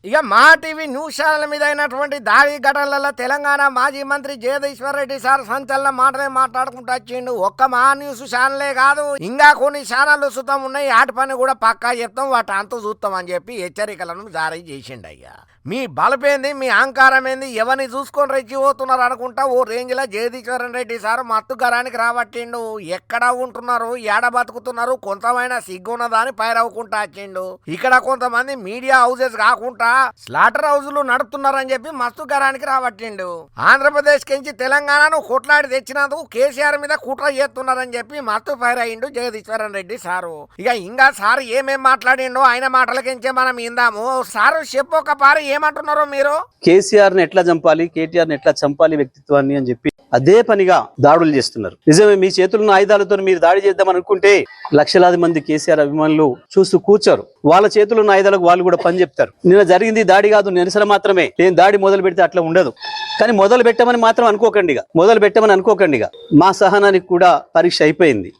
ఇక మా TV news channel మీద అయినటువంటి దాడి ఘటనలలో తెలంగాణ మాజీ మంత్రి జగదీశ్వర్ రెడ్డి సార్ సంచలన మాటలే మాట్లాడుకుంటూ వచ్చిండు. ఒక్క మా న్యూస్ ఛానలే కాదు, ఇంకా కొన్ని ఛానళ్ళు సుతం ఉన్నాయి. ఆటి పని కూడా పక్కా చెప్తాం, వాటి అంతు చూస్తాం అని చెప్పి హెచ్చరికలను జారీ చేసిండు. అయ్యా మీ బలపేంది, మీ అహంకారం ఏంది, ఎవరిని చూసుకొని రెచ్చిపోతున్నారు అనుకుంటా ఓ రేంజ్లో జగదీశ్వరన్ రెడ్డి సార్ మత్తు గరానికి రాబట్టిండు. ఎక్కడ ఉంటున్నారు, ఏడ బతుకుతున్నారు, కొంతమైనా సిగ్గున్నదా అని పైరవ్వుకుంటా వచ్చిండు. ఇక్కడ కొంతమంది మీడియా హౌసెస్ కాకుండా స్లాటర్ హౌజులు నడుపుతున్నారని చెప్పి మస్తు గరానికి రాబట్టిండు. ఆంధ్రప్రదేశ్ కించి తెలంగాణను కొట్లాడి తెచ్చినందుకు కేసీఆర్ మీద కుట్ర చేస్తున్నారని చెప్పి మస్తు ఫైర్ అయ్యిండు జగదీశ్వరన్ రెడ్డి సారు. ఇంకా సార్ ఏమేం మాట్లాడిండో ఆయన మాటలకించే మనం ఇందాము. సారు చెప్పొక పారి ఏమంటున్నారో మీరు. కేసీఆర్ ని ఎట్లా చంపాలి, కేటీఆర్ ని ఎట్లా చంపాలి వ్యక్తిత్వాన్ని అని చెప్పి అదే పనిగా దాడులు చేస్తున్నారు. నిజమే, మీ చేతుల్లో ఆయుధాలతో మీరు దాడి చేద్దాం అనుకుంటే లక్షలాది మంది కేసీఆర్ అభిమానులు చూస్తూ కూర్చోరు. వాళ్ళ చేతుల్లో ఆయుధాలకు వాళ్ళు కూడా పని చెప్తారు. నిన్న జరిగింది దాడి కాదు, నిరసన మాత్రమే. నేను దాడి మొదలు పెడితే అట్లా ఉండదు. కానీ మొదలు పెట్టమని మాత్రం అనుకోకండిగా. మా సహనానికి కూడా పరీక్ష అయిపోయింది.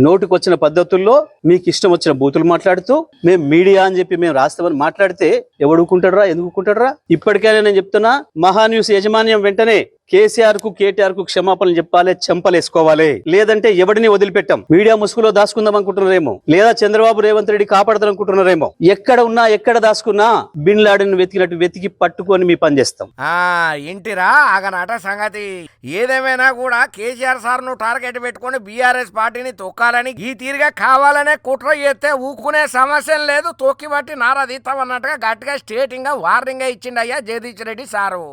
నోటికొచ్చిన పద్ధతుల్లో మీకు ఇష్టం వచ్చిన బూతులు మాట్లాడుతూ మేము మీడియా అని చెప్పి మేము రాస్తామని మాట్లాడితే ఎవడుకుంటాడరా, ఎందుకుంటాడరా? ఇప్పటికైనా నేను చెప్తున్నా, మహా న్యూస్ యాజమాన్యం వెంటనే కేసీఆర్ కు కేటీఆర్ కు క్షమాపణలు చెప్పాలి, చెంపలేసుకోవాలి. లేదంటే ఎవడిని వదిలిపెట్టాం. మీడియా ముసుగులో దాచుకుందాం అనుకుంటున్నారేమో, లేదా చంద్రబాబు రేవంత్ రెడ్డి కాపాడదాం అనుకుంటున్నారేమో. ఎక్కడ ఉన్నా ఎక్కడ దాచుకున్నా బిన్ లాడెన్ వెతికినట్టు వెతికి పట్టుకొని మీ పని చేస్తాం. ఇంటిరా ఆగనాట సంగతి. ఏదేమైనా కూడా కేసీఆర్ సార్ ను టార్గెట్ పెట్టుకుని బీఆర్ఎస్ పార్టీని తొక్కాలని ఈ తీరుగా కావాలనే కుట్ర చేస్తే ఊకునే సమస్య లేదు. తొక్కి బట్టి నారా తీస్తామన్నట్టుగా గట్టిగా స్టేటింగ్ వార్నింగ్ ఇచ్చిండయ్యా జగదీష్ రెడ్డి సారు.